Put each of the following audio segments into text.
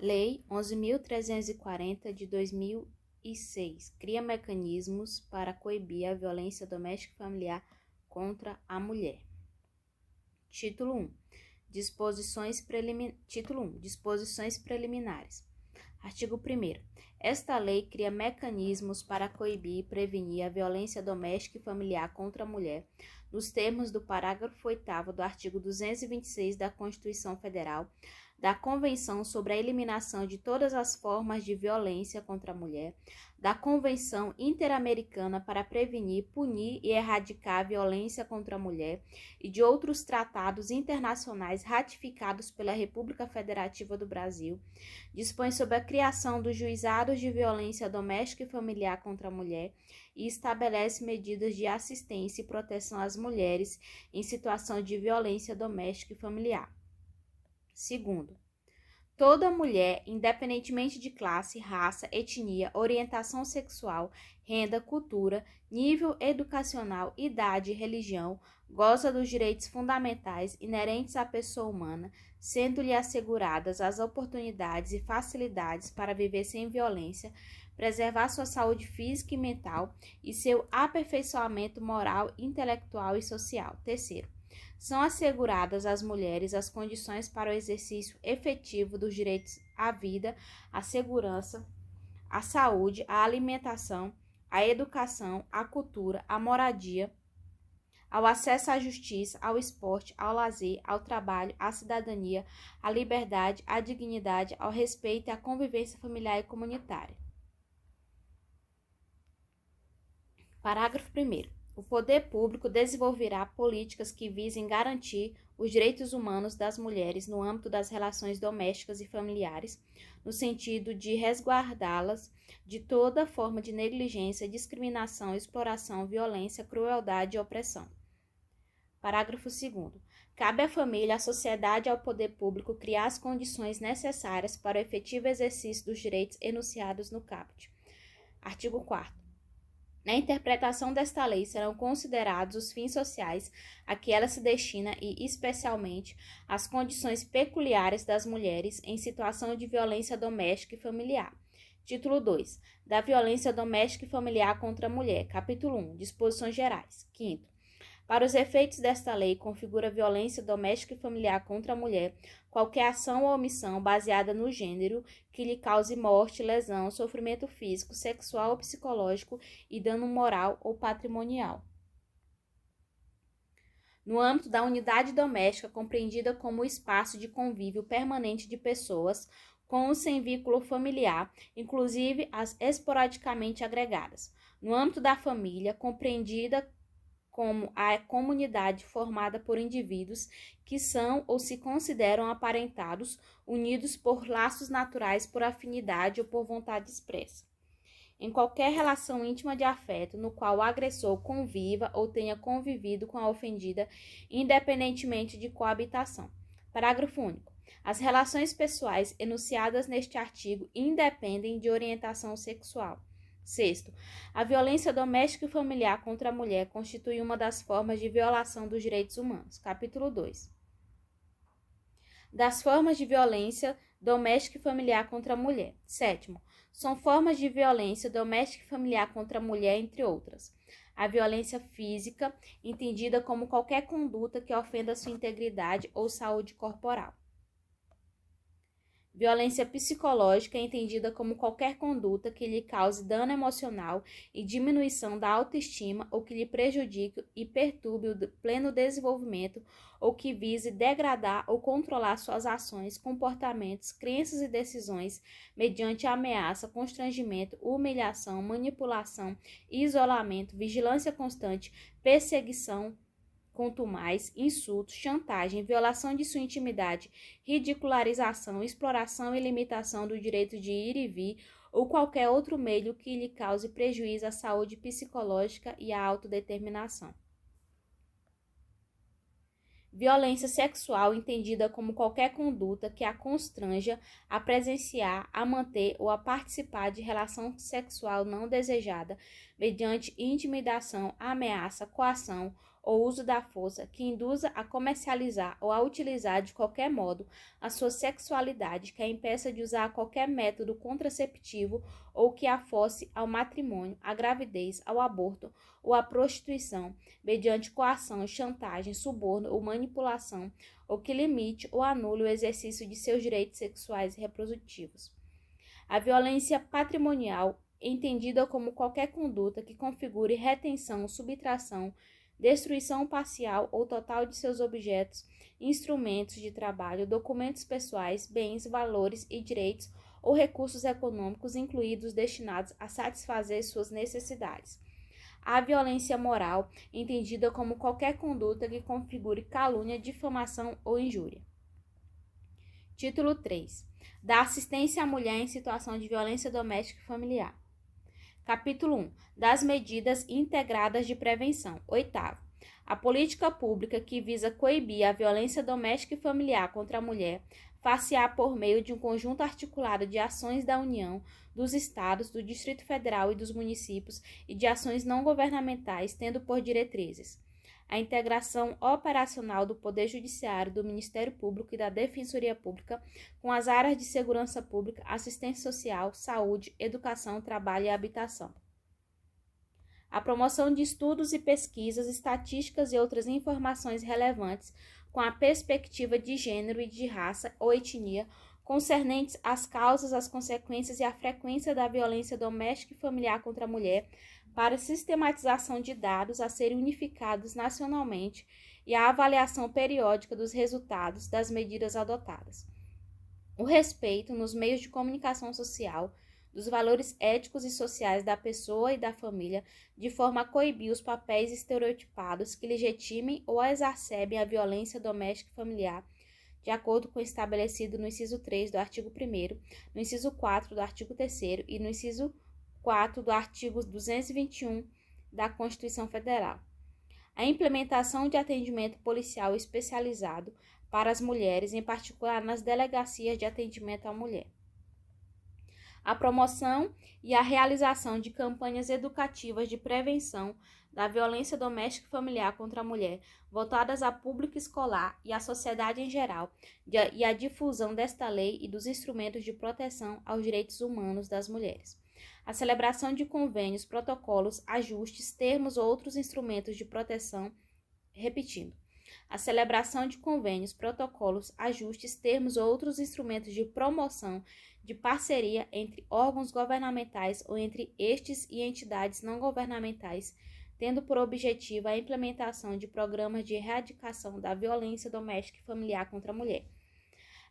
Lei 11.340 de 2006 cria mecanismos para coibir a violência doméstica e familiar contra a mulher. Título 1. Disposições preliminares. Artigo 1º. Esta lei cria mecanismos para coibir e prevenir a violência doméstica e familiar contra a mulher, nos termos do parágrafo 8º do artigo 226 da Constituição Federal, da Convenção sobre a Eliminação de todas as formas de violência contra a mulher, da Convenção Interamericana para prevenir, punir e erradicar a violência contra a mulher e de outros tratados internacionais ratificados pela República Federativa do Brasil, dispõe sobre a criação dos juizados de violência doméstica e familiar contra a mulher e estabelece medidas de assistência e proteção às mulheres em situação de violência doméstica e familiar. Segundo, toda mulher, independentemente de classe, raça, etnia, orientação sexual, renda, cultura, nível educacional, idade e religião, goza dos direitos fundamentais inerentes à pessoa humana, sendo-lhe asseguradas as oportunidades e facilidades para viver sem violência, preservar sua saúde física e mental e seu aperfeiçoamento moral, intelectual e social. Terceiro, são asseguradas às mulheres as condições para o exercício efetivo dos direitos à vida, à segurança, à saúde, à alimentação, à educação, à cultura, à moradia, ao acesso à justiça, ao esporte, ao lazer, ao trabalho, à cidadania, à liberdade, à dignidade, ao respeito e à convivência familiar e comunitária. Parágrafo 1º. O poder público desenvolverá políticas que visem garantir os direitos humanos das mulheres no âmbito das relações domésticas e familiares, no sentido de resguardá-las de toda forma de negligência, discriminação, exploração, violência, crueldade e opressão. Parágrafo 2º. Cabe à família, à sociedade e ao poder público criar as condições necessárias para o efetivo exercício dos direitos enunciados no caput. Artigo 4º. Na interpretação desta lei serão considerados os fins sociais a que ela se destina e, especialmente, as condições peculiares das mulheres em situação de violência doméstica e familiar. Título 2. Da violência doméstica e familiar contra a mulher. Capítulo 1. Disposições gerais. 5º. Para os efeitos desta lei, configura violência doméstica e familiar contra a mulher qualquer ação ou omissão baseada no gênero que lhe cause morte, lesão, sofrimento físico, sexual ou psicológico e dano moral ou patrimonial. No âmbito da unidade doméstica, compreendida como o espaço de convívio permanente de pessoas com ou sem vínculo familiar, inclusive as esporadicamente agregadas. No âmbito da família, compreendida como a comunidade formada por indivíduos que são ou se consideram aparentados, unidos por laços naturais, por afinidade ou por vontade expressa. Em qualquer relação íntima de afeto no qual o agressor conviva ou tenha convivido com a ofendida, independentemente de coabitação. Parágrafo único. As relações pessoais enunciadas neste artigo independem de orientação sexual. Sexto, a violência doméstica e familiar contra a mulher constitui uma das formas de violação dos direitos humanos. Capítulo 2. Das formas de violência doméstica e familiar contra a mulher. Sétimo, são formas de violência doméstica e familiar contra a mulher, entre outras. A violência física, entendida como qualquer conduta que ofenda sua integridade ou saúde corporal. Violência psicológica é entendida como qualquer conduta que lhe cause dano emocional e diminuição da autoestima ou que lhe prejudique e perturbe o pleno desenvolvimento ou que vise degradar ou controlar suas ações, comportamentos, crenças e decisões mediante ameaça, constrangimento, humilhação, manipulação, isolamento, vigilância constante, perseguição, contumaz, insulto, chantagem, violação de sua intimidade, ridicularização, exploração e limitação do direito de ir e vir ou qualquer outro meio que lhe cause prejuízo à saúde psicológica e à autodeterminação. Violência sexual entendida como qualquer conduta que a constranja a presenciar, a manter ou a participar de relação sexual não desejada mediante intimidação, ameaça, coação ou uso da força que induza a comercializar ou a utilizar de qualquer modo a sua sexualidade, que a impeça de usar qualquer método contraceptivo ou que a force ao matrimônio, à gravidez, ao aborto ou à prostituição, mediante coação, chantagem, suborno ou manipulação, ou que limite ou anule o exercício de seus direitos sexuais e reprodutivos. A violência patrimonial, entendida como qualquer conduta que configure retenção, subtração, destruição parcial ou total de seus objetos, instrumentos de trabalho, documentos pessoais, bens, valores e direitos ou recursos econômicos incluídos destinados a satisfazer suas necessidades. A violência moral, entendida como qualquer conduta que configure calúnia, difamação ou injúria. Título 3. Da assistência à mulher em situação de violência doméstica e familiar. Capítulo 1. Das medidas integradas de prevenção. 8º. A política pública que visa coibir a violência doméstica e familiar contra a mulher far-se-á por meio de um conjunto articulado de ações da União, dos Estados, do Distrito Federal e dos municípios e de ações não governamentais, tendo por diretrizes a integração operacional do Poder Judiciário, do Ministério Público e da Defensoria Pública com as áreas de segurança pública, assistência social, saúde, educação, trabalho e habitação. A promoção de estudos e pesquisas, estatísticas e outras informações relevantes com a perspectiva de gênero e de raça ou etnia, concernentes às causas, as consequências e a frequência da violência doméstica e familiar contra a mulher, para sistematização de dados a serem unificados nacionalmente e a avaliação periódica dos resultados das medidas adotadas. O respeito nos meios de comunicação social dos valores éticos e sociais da pessoa e da família, de forma a coibir os papéis estereotipados que legitimem ou exacerbem a violência doméstica e familiar, de acordo com o estabelecido no inciso 3 do artigo 1º, no inciso 4 do artigo 3º e no inciso 4 do artigo 221 da Constituição Federal. A implementação de atendimento policial especializado para as mulheres, em particular nas delegacias de atendimento à mulher. A promoção e a realização de campanhas educativas de prevenção da violência doméstica e familiar contra a mulher, voltadas a público escolar e à sociedade em geral, e a difusão desta lei e dos instrumentos de proteção aos direitos humanos das mulheres. A celebração de convênios, protocolos, ajustes, termos ou outros instrumentos de proteção, repetindo. A celebração de convênios, protocolos, ajustes, termos ou outros instrumentos de promoção de parceria entre órgãos governamentais ou entre estes e entidades não governamentais, tendo por objetivo a implementação de programas de erradicação da violência doméstica e familiar contra a mulher.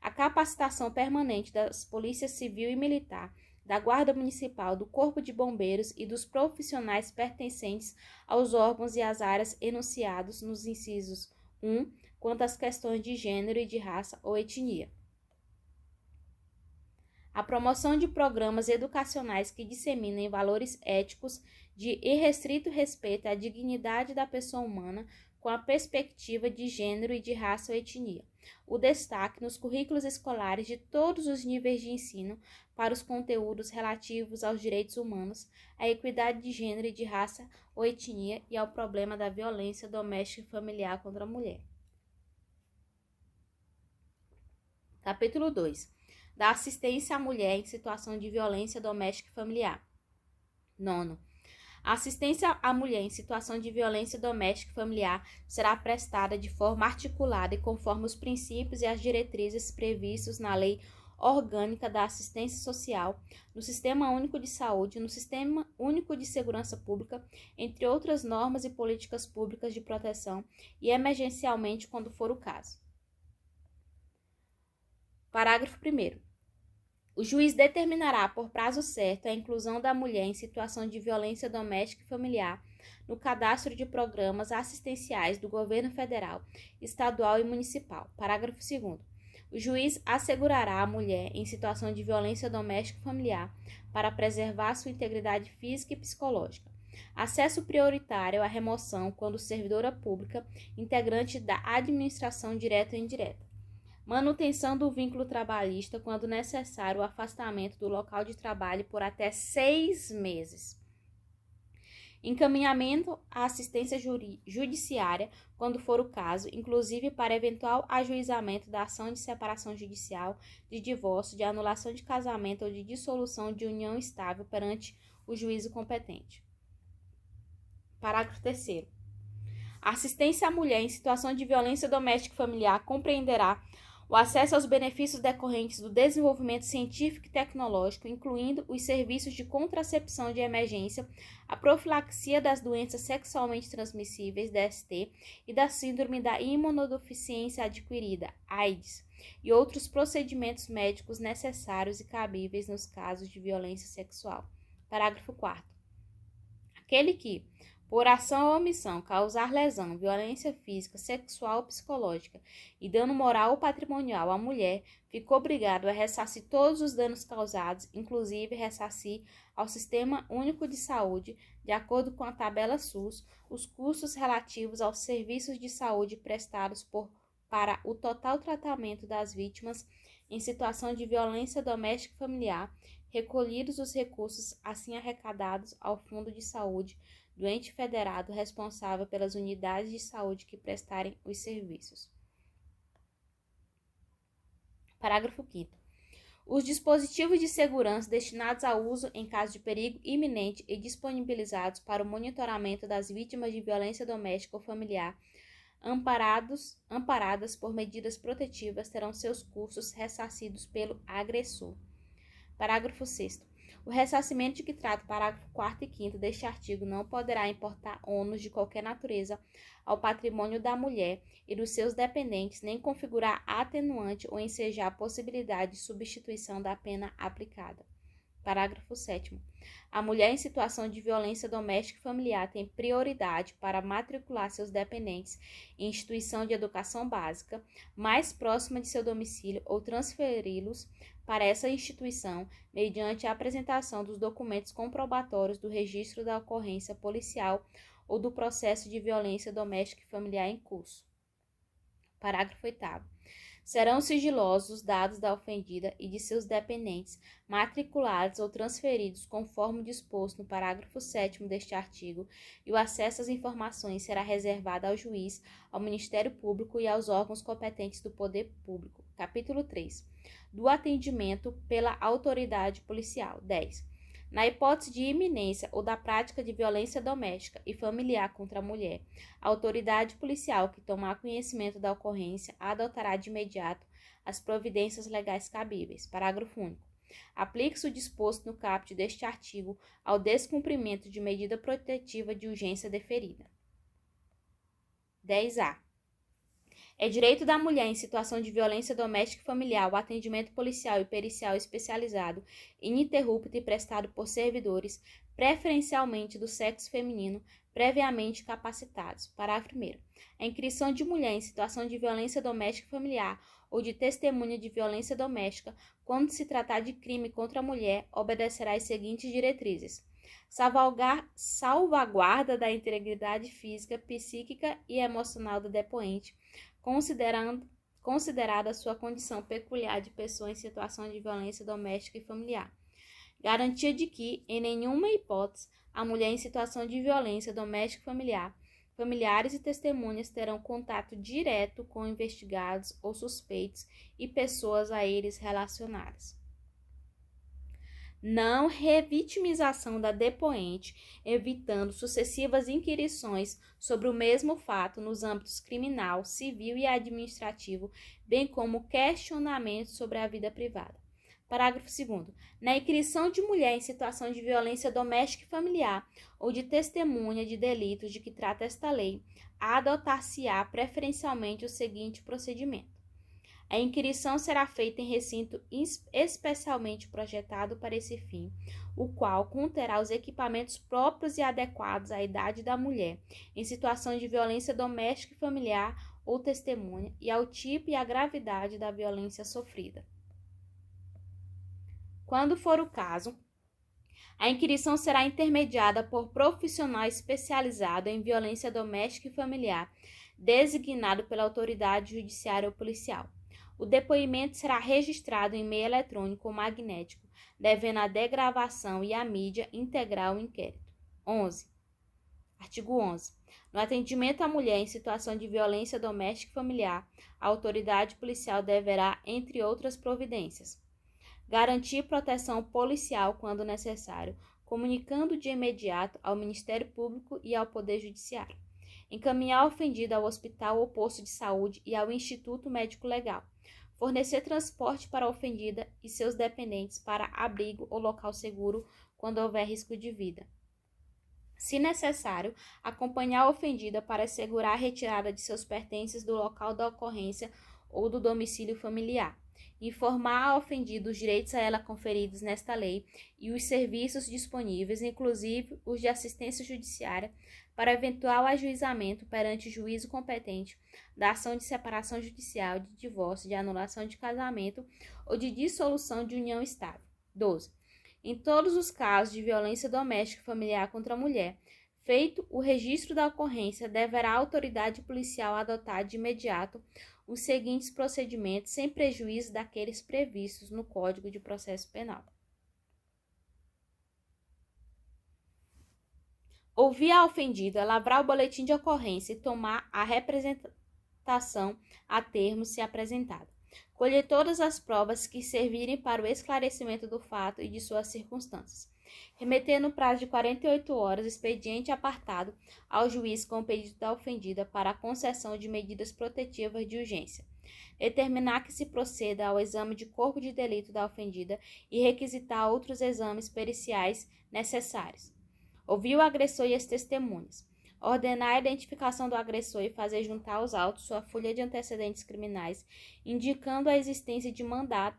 A capacitação permanente das polícias civil e militar, da Guarda Municipal, do Corpo de Bombeiros e dos profissionais pertencentes aos órgãos e às áreas enunciados nos incisos 1, quanto às questões de gênero e de raça ou etnia. A promoção de programas educacionais que disseminem valores éticos de irrestrito respeito à dignidade da pessoa humana com a perspectiva de gênero e de raça ou etnia. O destaque nos currículos escolares de todos os níveis de ensino para os conteúdos relativos aos direitos humanos, à equidade de gênero e de raça ou etnia e ao problema da violência doméstica e familiar contra a mulher. Capítulo 2. Da assistência à mulher em situação de violência doméstica e familiar. 9. A assistência à mulher em situação de violência doméstica e familiar será prestada de forma articulada e conforme os princípios e as diretrizes previstos na Lei Orgânica da Assistência Social, no Sistema Único de Saúde, no Sistema Único de Segurança Pública, entre outras normas e políticas públicas de proteção, e emergencialmente quando for o caso. Parágrafo 1º. O juiz determinará por prazo certo a inclusão da mulher em situação de violência doméstica e familiar no cadastro de programas assistenciais do governo federal, estadual e municipal. Parágrafo 2º. O juiz assegurará a mulher em situação de violência doméstica e familiar para preservar sua integridade física e psicológica. Acesso prioritário à remoção quando servidora pública, integrante da administração direta ou indireta. Manutenção do vínculo trabalhista quando necessário o afastamento do local de trabalho por até 6 meses. Encaminhamento à assistência judiciária, quando for o caso, inclusive para eventual ajuizamento da ação de separação judicial, de divórcio, de anulação de casamento ou de dissolução de união estável perante o juízo competente. Parágrafo 3º. A assistência à mulher em situação de violência doméstica e familiar compreenderá o acesso aos benefícios decorrentes do desenvolvimento científico e tecnológico, incluindo os serviços de contracepção de emergência, a profilaxia das doenças sexualmente transmissíveis, DST, e da síndrome da imunodeficiência adquirida, AIDS, e outros procedimentos médicos necessários e cabíveis nos casos de violência sexual. Parágrafo 4º. Aquele que, por ação ou omissão, causar lesão, violência física, sexual ou psicológica e dano moral ou patrimonial à mulher, ficou obrigado a ressarcir todos os danos causados, inclusive ressarcir ao Sistema Único de Saúde, de acordo com a tabela SUS, os custos relativos aos serviços de saúde prestados para o total tratamento das vítimas em situação de violência doméstica e familiar, recolhidos os recursos assim arrecadados ao Fundo de Saúde do ente federado responsável pelas unidades de saúde que prestarem os serviços. Parágrafo 5º. Os dispositivos de segurança destinados ao uso em caso de perigo iminente e disponibilizados para o monitoramento das vítimas de violência doméstica ou familiar, amparadas por medidas protetivas, terão seus custos ressarcidos pelo agressor. Parágrafo 6º. O ressarcimento de que trata o parágrafo 4º e 5º deste artigo não poderá importar ônus de qualquer natureza ao patrimônio da mulher e dos seus dependentes, nem configurar atenuante ou ensejar a possibilidade de substituição da pena aplicada. Parágrafo 7º. A mulher em situação de violência doméstica e familiar tem prioridade para matricular seus dependentes em instituição de educação básica mais próxima de seu domicílio ou transferi-los para essa instituição mediante a apresentação dos documentos comprobatórios do registro da ocorrência policial ou do processo de violência doméstica e familiar em curso. Parágrafo 8º. Serão sigilosos os dados da ofendida e de seus dependentes, matriculados ou transferidos conforme disposto no parágrafo 7º deste artigo, e o acesso às informações será reservado ao juiz, ao Ministério Público e aos órgãos competentes do Poder Público. Capítulo 3. Do atendimento pela autoridade policial. 10. Na hipótese de iminência ou da prática de violência doméstica e familiar contra a mulher, a autoridade policial que tomar conhecimento da ocorrência adotará de imediato as providências legais cabíveis. Parágrafo único. Aplique-se o disposto no caput deste artigo ao descumprimento de medida protetiva de urgência deferida. 10A. É direito da mulher em situação de violência doméstica e familiar o atendimento policial e pericial especializado, ininterrupto e prestado por servidores, preferencialmente do sexo feminino, previamente capacitados. Parágrafo 1º. A inscrição de mulher em situação de violência doméstica e familiar ou de testemunha de violência doméstica, quando se tratar de crime contra a mulher, obedecerá às seguintes diretrizes: salvaguarda da integridade física, psíquica e emocional do depoente, considerada a sua condição peculiar de pessoa em situação de violência doméstica e familiar. Garantia de que, em nenhuma hipótese, a mulher em situação de violência doméstica e familiar, familiares e testemunhas terão contato direto com investigados ou suspeitos e pessoas a eles relacionadas. Não revitimização da depoente, evitando sucessivas inquirições sobre o mesmo fato nos âmbitos criminal, civil e administrativo, bem como questionamentos sobre a vida privada. Parágrafo 2º. Na inquirição de mulher em situação de violência doméstica e familiar ou de testemunha de delitos de que trata esta lei, adotar-se-á preferencialmente o seguinte procedimento: a inquirição será feita em recinto especialmente projetado para esse fim, o qual conterá os equipamentos próprios e adequados à idade da mulher, em situação de violência doméstica e familiar ou testemunha, e ao tipo e à gravidade da violência sofrida. Quando for o caso, a inquirição será intermediada por profissional especializado em violência doméstica e familiar, designado pela autoridade judiciária ou policial. O depoimento será registrado em meio eletrônico ou magnético, devendo a degravação e a mídia integrar o inquérito. 11. Artigo 11. No atendimento à mulher em situação de violência doméstica e familiar, a autoridade policial deverá, entre outras providências, garantir proteção policial quando necessário, comunicando de imediato ao Ministério Público e ao Poder Judiciário. Encaminhar a ofendida ao hospital ou posto de saúde e ao Instituto Médico Legal. Fornecer transporte para a ofendida e seus dependentes para abrigo ou local seguro quando houver risco de vida. Se necessário, acompanhar a ofendida para assegurar a retirada de seus pertences do local da ocorrência ou do domicílio familiar. Informar a ofendida os direitos a ela conferidos nesta lei e os serviços disponíveis, inclusive os de assistência judiciária, para eventual ajuizamento perante o juízo competente da ação de separação judicial, de divórcio, de anulação de casamento ou de dissolução de união estável. 12. Em todos os casos de violência doméstica e familiar contra a mulher, feito o registro da ocorrência, deverá a autoridade policial adotar de imediato os seguintes procedimentos, sem prejuízo daqueles previstos no Código de Processo Penal. Ouvir a ofendida, lavrar o boletim de ocorrência e tomar a representação a termo se apresentada. Colher todas as provas que servirem para o esclarecimento do fato e de suas circunstâncias. Remeter no prazo de 48 horas expediente apartado ao juiz com o pedido da ofendida para a concessão de medidas protetivas de urgência. Determinar que se proceda ao exame de corpo de delito da ofendida e requisitar outros exames periciais necessários. Ouvir o agressor e as testemunhas. Ordenar a identificação do agressor e fazer juntar aos autos sua folha de antecedentes criminais, indicando a existência de mandado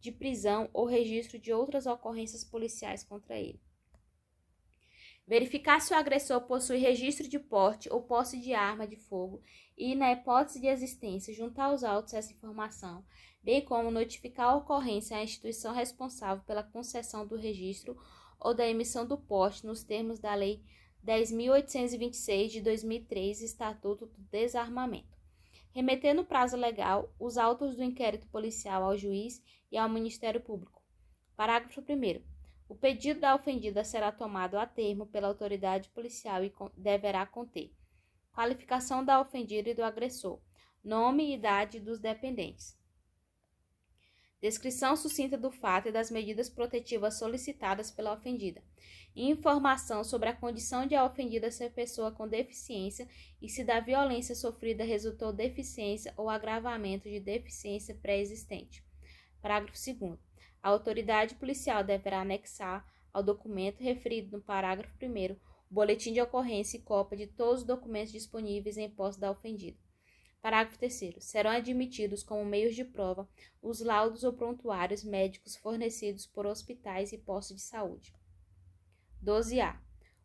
de prisão ou registro de outras ocorrências policiais contra ele. Verificar se o agressor possui registro de porte ou posse de arma de fogo e, na hipótese de existência, juntar aos autos essa informação, bem como notificar a ocorrência à instituição responsável pela concessão do registro ou da emissão do porte nos termos da Lei 10.826 de 2003, Estatuto do Desarmamento. Remeter no prazo legal os autos do inquérito policial ao juiz e ao Ministério Público. Parágrafo 1º. O pedido da ofendida será tomado a termo pela autoridade policial e deverá conter qualificação da ofendida e do agressor, nome e idade dos dependentes, descrição sucinta do fato e das medidas protetivas solicitadas pela ofendida, informação sobre a condição de a ofendida ser pessoa com deficiência e se da violência sofrida resultou deficiência ou agravamento de deficiência pré-existente. Parágrafo 2º. A autoridade policial deverá anexar ao documento referido no parágrafo 1º o boletim de ocorrência e cópia de todos os documentos disponíveis em posse da ofendida. Parágrafo 3º. Serão admitidos como meios de prova os laudos ou prontuários médicos fornecidos por hospitais e postos de saúde. 12A.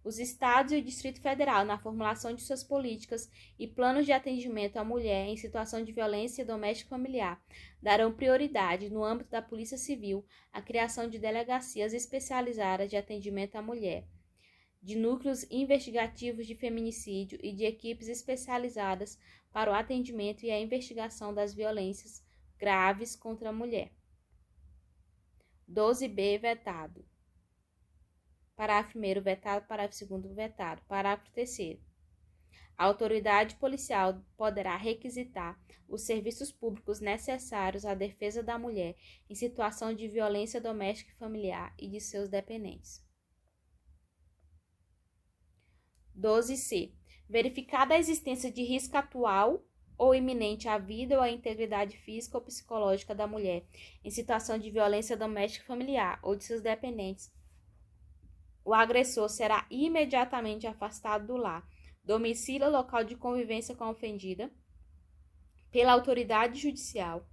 Os Estados e o Distrito Federal, na formulação de suas políticas e planos de atendimento à mulher em situação de violência doméstica e familiar, darão prioridade, no âmbito da Polícia Civil, à criação de delegacias especializadas de atendimento à mulher, de núcleos investigativos de feminicídio e de equipes especializadas para o atendimento e a investigação das violências graves contra a mulher. 12B, vetado. Parágrafo 1º, vetado. Parágrafo 2º, vetado. Parágrafo 3º. A autoridade policial poderá requisitar os serviços públicos necessários à defesa da mulher em situação de violência doméstica e familiar e de seus dependentes. 12C. Verificada a existência de risco atual ou iminente à vida ou à integridade física ou psicológica da mulher em situação de violência doméstica e familiar ou de seus dependentes, o agressor será imediatamente afastado do lar, domicílio ou local de convivência com a ofendida, pela autoridade judicial,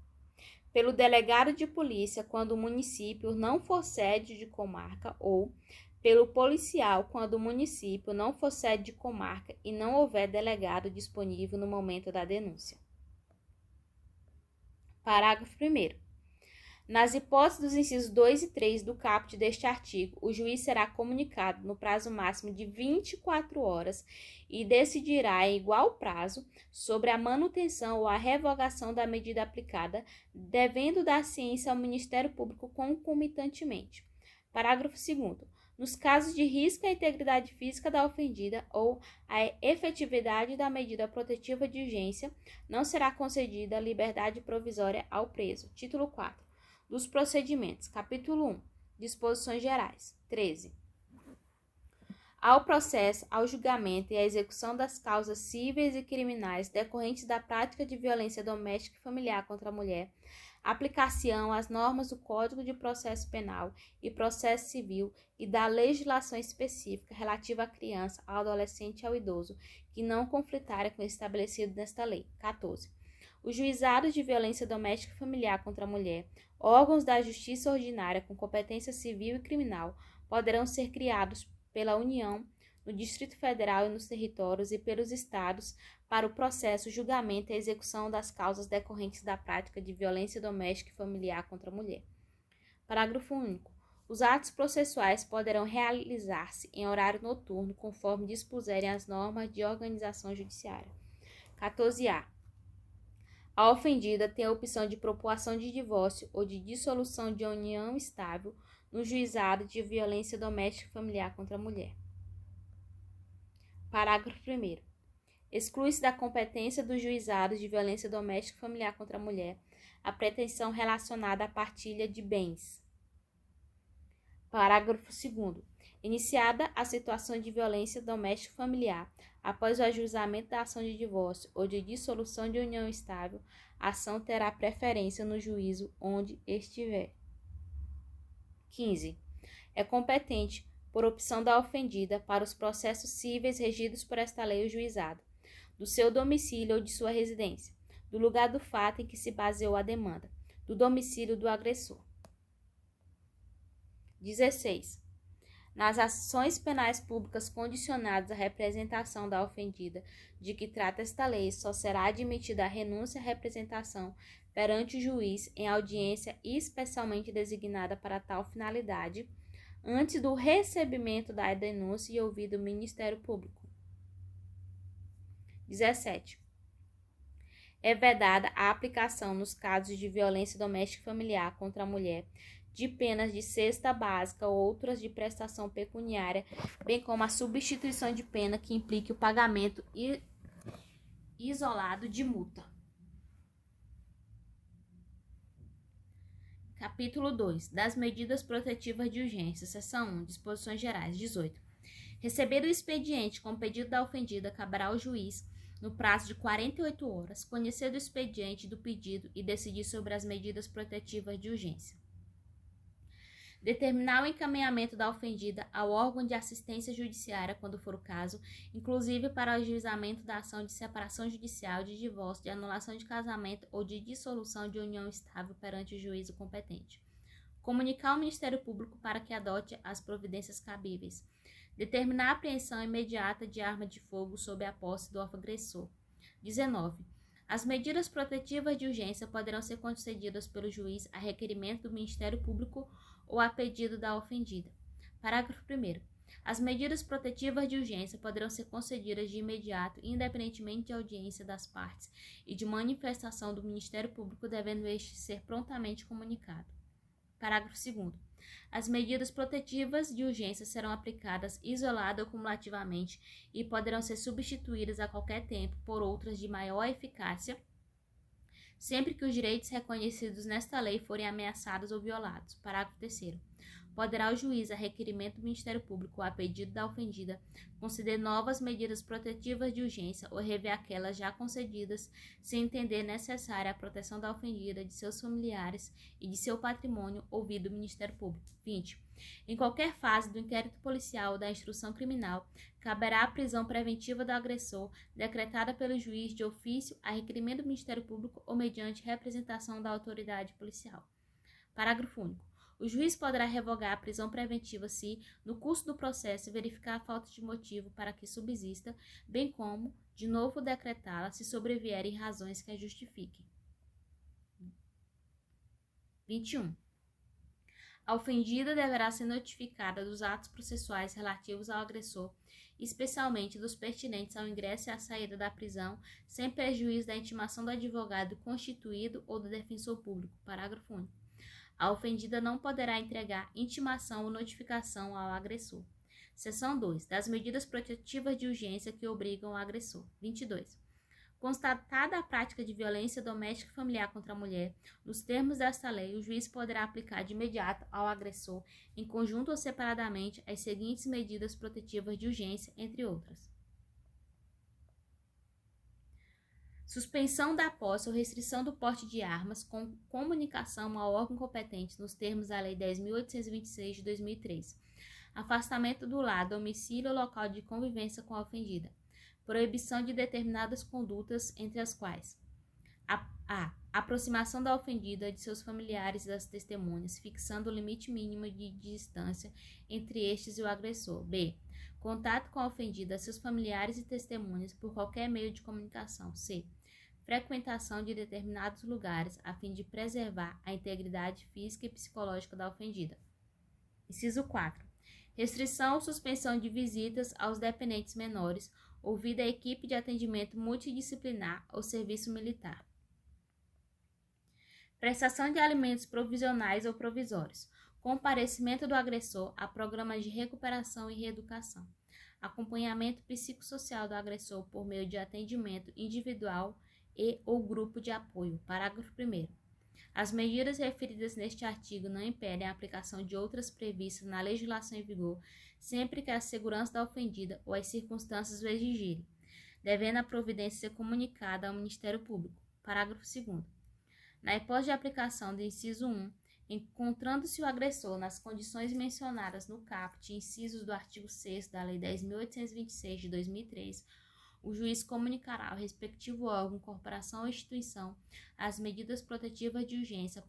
pelo delegado de polícia quando o município não for sede de comarca ou pelo policial quando o município não for sede de comarca e não houver delegado disponível no momento da denúncia. Parágrafo 1º. Nas hipóteses dos incisos 2 e 3 do caput deste artigo, o juiz será comunicado no prazo máximo de 24 horas e decidirá em igual prazo sobre a manutenção ou a revogação da medida aplicada, devendo dar ciência ao Ministério Público concomitantemente. Parágrafo 2º. Nos casos de risco à integridade física da ofendida ou à efetividade da medida protetiva de urgência, não será concedida liberdade provisória ao preso. Título 4. Dos procedimentos. Capítulo 1. Disposições gerais. 13. Ao processo, ao julgamento e à execução das causas cíveis e criminais decorrentes da prática de violência doméstica e familiar contra a mulher, aplicar-se-ão as normas do Código de Processo Penal e Processo Civil e da legislação específica relativa à criança, ao adolescente e ao idoso, que não conflitarem com o estabelecido nesta lei. 14. Os juizados de violência doméstica e familiar contra a mulher, órgãos da justiça ordinária com competência civil e criminal, poderão ser criados pela União, no Distrito Federal e nos territórios e pelos estados para o processo, julgamento e execução das causas decorrentes da prática de violência doméstica e familiar contra a mulher. Parágrafo único. Os atos processuais poderão realizar-se em horário noturno, conforme dispuserem as normas de organização judiciária. 14A. A ofendida tem a opção de propor ação de divórcio ou de dissolução de união estável no juizado de violência doméstica e familiar contra a mulher. Parágrafo 1º. Exclui-se da competência dos juizados de violência doméstica e familiar contra a mulher a pretensão relacionada à partilha de bens. Parágrafo 2º. Iniciada a situação de violência doméstica e familiar, após o ajuizamento da ação de divórcio ou de dissolução de união estável, a ação terá preferência no juízo onde estiver. 15. É competente, por opção da ofendida, para os processos cíveis regidos por esta lei o juizado, do seu domicílio ou de sua residência, do lugar do fato em que se baseou a demanda, do domicílio do agressor. 16. Nas ações penais públicas condicionadas à representação da ofendida, de que trata esta lei, só será admitida a renúncia à representação perante o juiz em audiência especialmente designada para tal finalidade, antes do recebimento da denúncia e ouvido o Ministério Público. 17. É vedada a aplicação, nos casos de violência doméstica e familiar contra a mulher, de penas de cesta básica ou outras de prestação pecuniária, bem como a substituição de pena que implique o pagamento isolado de multa. Capítulo 2. Das medidas protetivas de urgência. Seção 1. Disposições gerais. 18. Receber o expediente com o pedido da ofendida, caberá ao juiz, no prazo de 48 horas, conhecer do expediente do pedido e decidir sobre as medidas protetivas de urgência. Determinar o encaminhamento da ofendida ao órgão de assistência judiciária, quando for o caso, inclusive para o ajuizamento da ação de separação judicial, de divórcio, de anulação de casamento ou de dissolução de união estável perante o juízo competente. Comunicar ao Ministério Público para que adote as providências cabíveis. Determinar a apreensão imediata de arma de fogo sob a posse do agressor. 19. As medidas protetivas de urgência poderão ser concedidas pelo juiz a requerimento do Ministério Público ou a pedido da ofendida. Parágrafo 1º. As medidas protetivas de urgência poderão ser concedidas de imediato, independentemente de audiência das partes e de manifestação do Ministério Público, devendo este ser prontamente comunicado. Parágrafo 2º. As medidas protetivas de urgência serão aplicadas isolada ou cumulativamente e poderão ser substituídas a qualquer tempo por outras de maior eficácia, sempre que os direitos reconhecidos nesta lei forem ameaçados ou violados. Parágrafo 3º. Poderá o juiz, a requerimento do Ministério Público ou a pedido da ofendida, conceder novas medidas protetivas de urgência ou rever aquelas já concedidas, se entender necessária a proteção da ofendida, de seus familiares e de seu patrimônio, ouvido o Ministério Público. 20. Em qualquer fase do inquérito policial ou da instrução criminal, caberá a prisão preventiva do agressor, decretada pelo juiz de ofício, a requerimento do Ministério Público ou mediante representação da autoridade policial. Parágrafo único. O juiz poderá revogar a prisão preventiva se, no curso do processo, verificar a falta de motivo para que subsista, bem como, de novo, decretá-la se sobrevierem razões que a justifiquem. 21. A ofendida deverá ser notificada dos atos processuais relativos ao agressor, especialmente dos pertinentes ao ingresso e à saída da prisão, sem prejuízo da intimação do advogado constituído ou do defensor público. Parágrafo único. A ofendida não poderá entregar intimação ou notificação ao agressor. Seção 2. Das medidas protetivas de urgência que obrigam o agressor. 22. Constatada a prática de violência doméstica e familiar contra a mulher, nos termos desta lei, o juiz poderá aplicar de imediato ao agressor, em conjunto ou separadamente, as seguintes medidas protetivas de urgência, entre outras: suspensão da posse ou restrição do porte de armas com comunicação ao órgão competente nos termos da Lei 10.826 de 2003. Afastamento do lar, domicílio ou local de convivência com a ofendida. Proibição de determinadas condutas, entre as quais a aproximação da ofendida de seus familiares e das testemunhas, fixando o limite mínimo de distância entre estes e o agressor. B. Contato com a ofendida, seus familiares e testemunhas por qualquer meio de comunicação. C. Frequentação de determinados lugares a fim de preservar a integridade física e psicológica da ofendida. Inciso 4. Restrição ou suspensão de visitas aos dependentes menores, ouvida a equipe de atendimento multidisciplinar ou serviço militar. Prestação de alimentos provisionais ou provisórios. Comparecimento do agressor a programas de recuperação e reeducação. Acompanhamento psicossocial do agressor por meio de atendimento individual e ou grupo de apoio. Parágrafo 1º. As medidas referidas neste artigo não impedem a aplicação de outras previstas na legislação em vigor, sempre que a segurança da ofendida ou as circunstâncias o exigirem, devendo a providência ser comunicada ao Ministério Público. Parágrafo 2º. Na hipótese de aplicação do inciso 1, encontrando-se o agressor nas condições mencionadas no caput, incisos do artigo 6º da Lei 10.826 de 2003, o juiz comunicará ao respectivo órgão, corporação ou instituição as medidas protetivas de urgência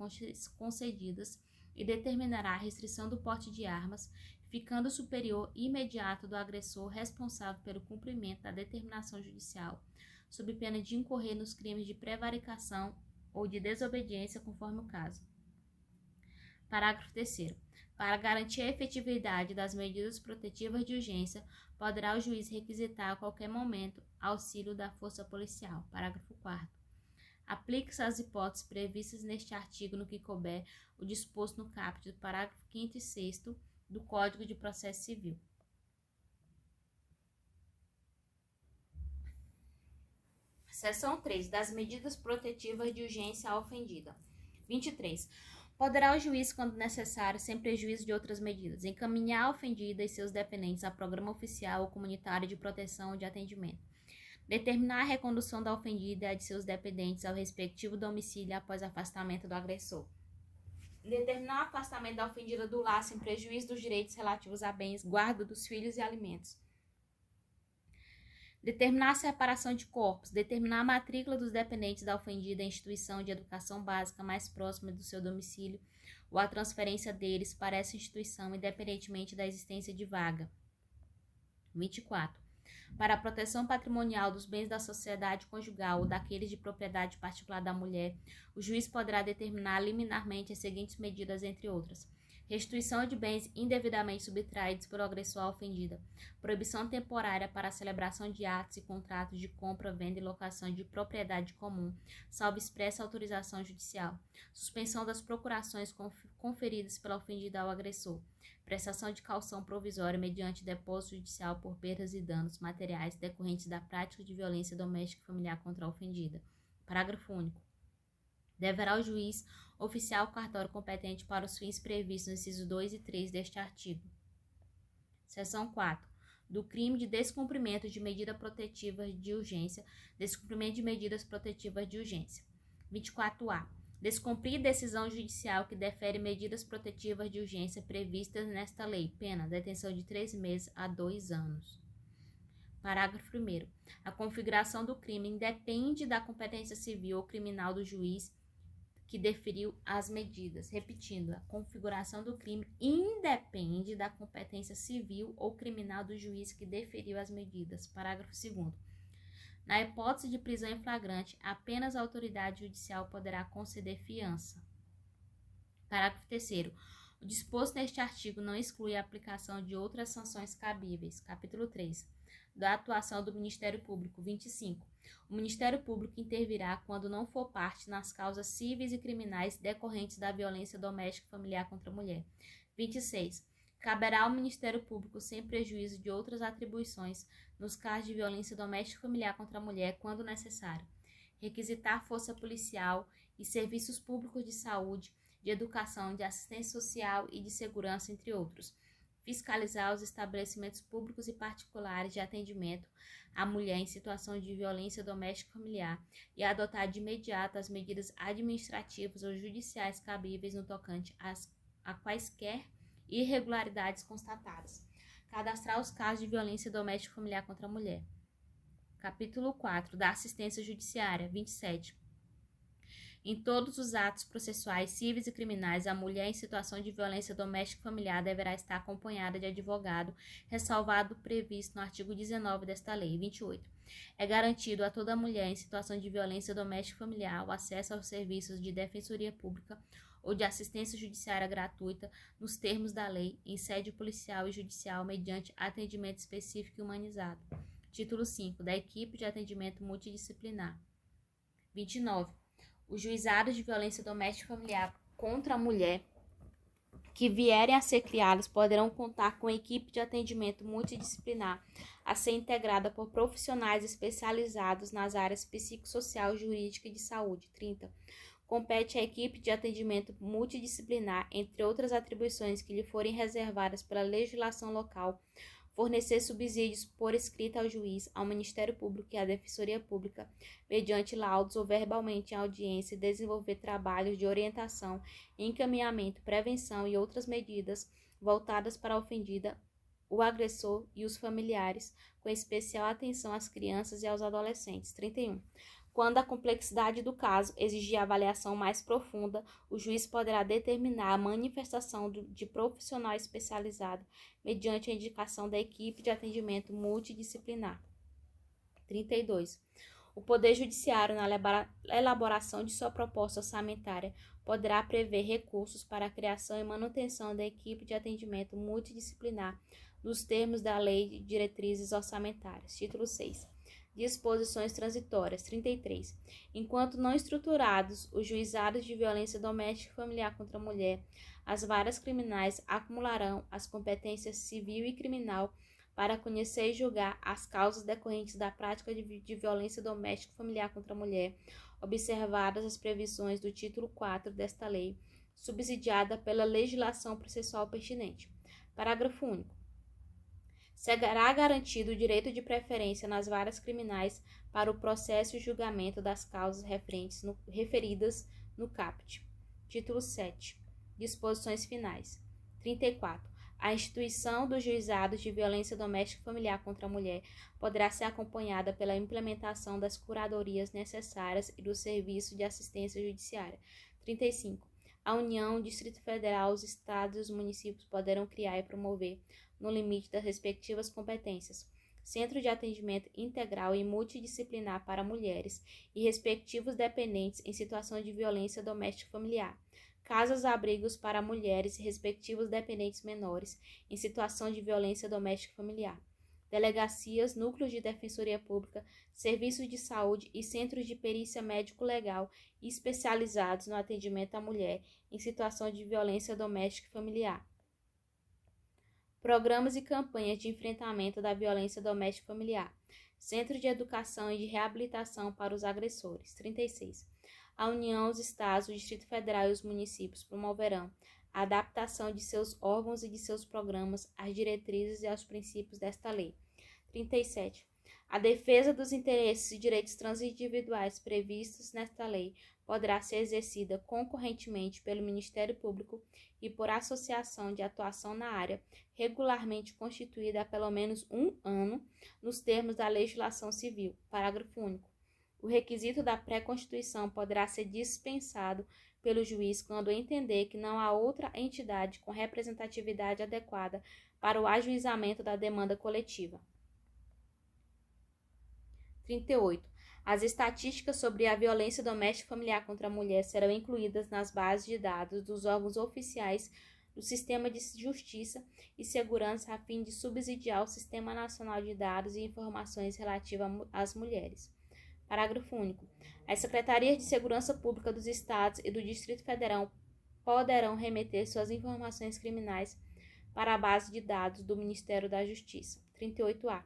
concedidas e determinará a restrição do porte de armas, ficando superior imediato do agressor responsável pelo cumprimento da determinação judicial, sob pena de incorrer nos crimes de prevaricação ou de desobediência, conforme o caso. Parágrafo 3º. Para garantir a efetividade das medidas protetivas de urgência, poderá o juiz requisitar a qualquer momento auxílio da força policial. Parágrafo 4º. Aplica-se às hipóteses previstas neste artigo no que couber o disposto no caput do parágrafo 5º e 6º do Código de Processo Civil. Seção 3. Das medidas protetivas de urgência à ofendida. 23. Poderá o juiz, quando necessário, sem prejuízo de outras medidas, encaminhar a ofendida e seus dependentes a programa oficial ou comunitário de proteção ou de atendimento. Determinar a recondução da ofendida e a de seus dependentes ao respectivo domicílio após afastamento do agressor. Determinar o afastamento da ofendida do lar sem prejuízo dos direitos relativos a bens, guarda dos filhos e alimentos. Determinar a separação de corpos, determinar a matrícula dos dependentes da ofendida em instituição de educação básica mais próxima do seu domicílio ou a transferência deles para essa instituição, independentemente da existência de vaga. 24. Para a proteção patrimonial dos bens da sociedade conjugal ou daqueles de propriedade particular da mulher, o juiz poderá determinar liminarmente as seguintes medidas, entre outras: restituição de bens indevidamente subtraídos por agressor à ofendida, proibição temporária para a celebração de atos e contratos de compra, venda e locação de propriedade comum, salvo expressa autorização judicial, suspensão das procurações conferidas pela ofendida ao agressor, prestação de caução provisória mediante depósito judicial por perdas e danos materiais decorrentes da prática de violência doméstica e familiar contra a ofendida. Parágrafo único. Deverá o juiz oficiar o cartório competente para os fins previstos nos incisos 2 e 3 deste artigo. Seção 4. Do crime de descumprimento de medida protetiva de urgência, descumprimento de medidas protetivas de urgência. 24A. Descumprir decisão judicial que defere medidas protetivas de urgência previstas nesta lei. Pena: detenção de 3 meses a 2 anos. Parágrafo 1º. A configuração do crime independe da competência civil ou criminal do juiz que deferiu as medidas. Repetindo, a configuração do crime independe da competência civil ou criminal do juiz que deferiu as medidas. Parágrafo 2º. Na hipótese de prisão em flagrante, apenas a autoridade judicial poderá conceder fiança. Parágrafo 3º. O disposto neste artigo não exclui a aplicação de outras sanções cabíveis. Capítulo 3. da atuação do Ministério Público. 25. O Ministério Público intervirá quando não for parte nas causas cíveis e criminais decorrentes da violência doméstica e familiar contra a mulher. 26. Caberá ao Ministério Público, sem prejuízo de outras atribuições, nos casos de violência doméstica e familiar contra a mulher, quando necessário, requisitar força policial e serviços públicos de saúde, de educação, de assistência social e de segurança, entre outros, fiscalizar os estabelecimentos públicos e particulares de atendimento à mulher em situação de violência doméstica e familiar e adotar de imediato as medidas administrativas ou judiciais cabíveis no tocante a quaisquer irregularidades constatadas. Cadastrar os casos de violência doméstica e familiar contra a mulher. Capítulo 4. Da assistência judiciária. 27. Em todos os atos processuais cíveis e criminais, a mulher em situação de violência doméstica e familiar deverá estar acompanhada de advogado, ressalvado o previsto no artigo 19 desta lei. 28. É garantido a toda mulher em situação de violência doméstica e familiar o acesso aos serviços de defensoria pública ou de assistência judiciária gratuita nos termos da lei, em sede policial e judicial, mediante atendimento específico e humanizado. Título 5. Da equipe de atendimento multidisciplinar. 29. Os juizados de violência doméstica e familiar contra a mulher que vierem a ser criados poderão contar com equipe de atendimento multidisciplinar a ser integrada por profissionais especializados nas áreas psicossocial, jurídica e de saúde. 30. Compete à equipe de atendimento multidisciplinar, entre outras atribuições que lhe forem reservadas pela legislação local, fornecer subsídios por escrita ao juiz, ao Ministério Público e à Defensoria Pública, mediante laudos ou verbalmente em audiência, e desenvolver trabalhos de orientação, encaminhamento, prevenção e outras medidas voltadas para a ofendida, o agressor e os familiares, com especial atenção às crianças e aos adolescentes. 31. Quando a complexidade do caso exigir avaliação mais profunda, o juiz poderá determinar a manifestação de profissional especializado mediante a indicação da equipe de atendimento multidisciplinar. 32. O Poder Judiciário, na elaboração de sua proposta orçamentária, poderá prever recursos para a criação e manutenção da equipe de atendimento multidisciplinar nos termos da Lei de Diretrizes Orçamentárias. Título 6. Disposições transitórias. 33. Enquanto não estruturados os juizados de violência doméstica e familiar contra a mulher, as varas criminais acumularão as competências civil e criminal para conhecer e julgar as causas decorrentes da prática de violência doméstica e familiar contra a mulher, observadas as previsões do título 4 desta lei, subsidiada pela legislação processual pertinente. Parágrafo único. Será garantido o direito de preferência nas varas criminais para o processo e julgamento das causas referidas no caput. Título 7. Disposições finais. 34. A instituição dos juizados de violência doméstica e familiar contra a mulher poderá ser acompanhada pela implementação das curadorias necessárias e do serviço de assistência judiciária. 35. A União, o Distrito Federal, os estados e os municípios poderão criar e promover, no limite das respectivas competências, centro de atendimento integral e multidisciplinar para mulheres e respectivos dependentes em situação de violência doméstica e familiar, casas-abrigos para mulheres e respectivos dependentes menores em situação de violência doméstica e familiar, delegacias, núcleos de defensoria pública, serviços de saúde e centros de perícia médico-legal especializados no atendimento à mulher em situação de violência doméstica e familiar. Programas e campanhas de enfrentamento da violência doméstica e familiar. Centro de Educação e de Reabilitação para os agressores. 36. A União, os Estados, o Distrito Federal e os municípios promoverão a adaptação de seus órgãos e de seus programas às diretrizes e aos princípios desta lei. 37. A defesa dos interesses e direitos transindividuais previstos nesta lei poderá ser exercida concorrentemente pelo Ministério Público e por associação de atuação na área, regularmente constituída há pelo menos um ano, nos termos da legislação civil. Parágrafo único. O requisito da pré-constituição poderá ser dispensado pelo juiz quando entender que não há outra entidade com representatividade adequada para o ajuizamento da demanda coletiva. 38. As estatísticas sobre a violência doméstica e familiar contra a mulher serão incluídas nas bases de dados dos órgãos oficiais do sistema de justiça e segurança a fim de subsidiar o Sistema Nacional de Dados e Informações relativa às mulheres. Parágrafo único. As Secretarias de Segurança Pública dos Estados e do Distrito Federal poderão remeter suas informações criminais para a base de dados do Ministério da Justiça. 38A.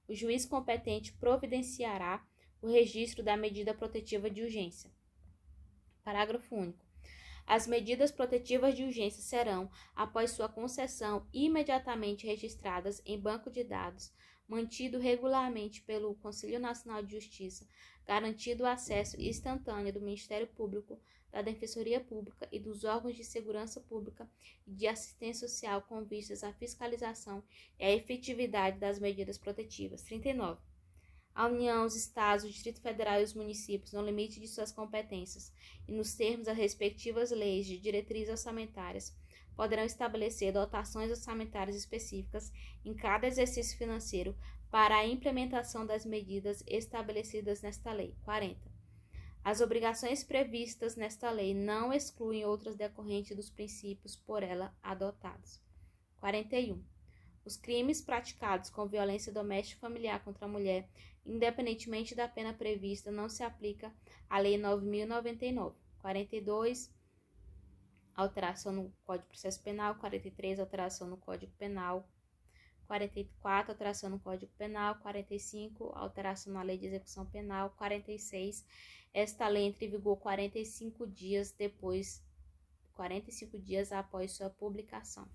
O juiz competente providenciará o registro da medida protetiva de urgência. Parágrafo único. As medidas protetivas de urgência serão, após sua concessão, imediatamente registradas em banco de dados, mantido regularmente pelo Conselho Nacional de Justiça, garantido o acesso instantâneo do Ministério Público, da Defensoria Pública e dos órgãos de segurança pública e de assistência social com vistas à fiscalização e à efetividade das medidas protetivas. 39. A União, os Estados, o Distrito Federal e os municípios, no limite de suas competências e nos termos das respectivas leis de diretrizes orçamentárias, poderão estabelecer dotações orçamentárias específicas em cada exercício financeiro para a implementação das medidas estabelecidas nesta lei. 40. As obrigações previstas nesta lei não excluem outras decorrentes dos princípios por ela adotados. 41. Os crimes praticados com violência doméstica e familiar contra a mulher, independentemente da pena prevista, não se aplica à Lei 9.099. 42. Alteração no Código de Processo Penal. 43. Alteração no Código Penal. 44. Alteração no Código Penal. 45. Alteração na Lei de Execução Penal. 46. Esta lei entra em vigor 45 dias após sua publicação.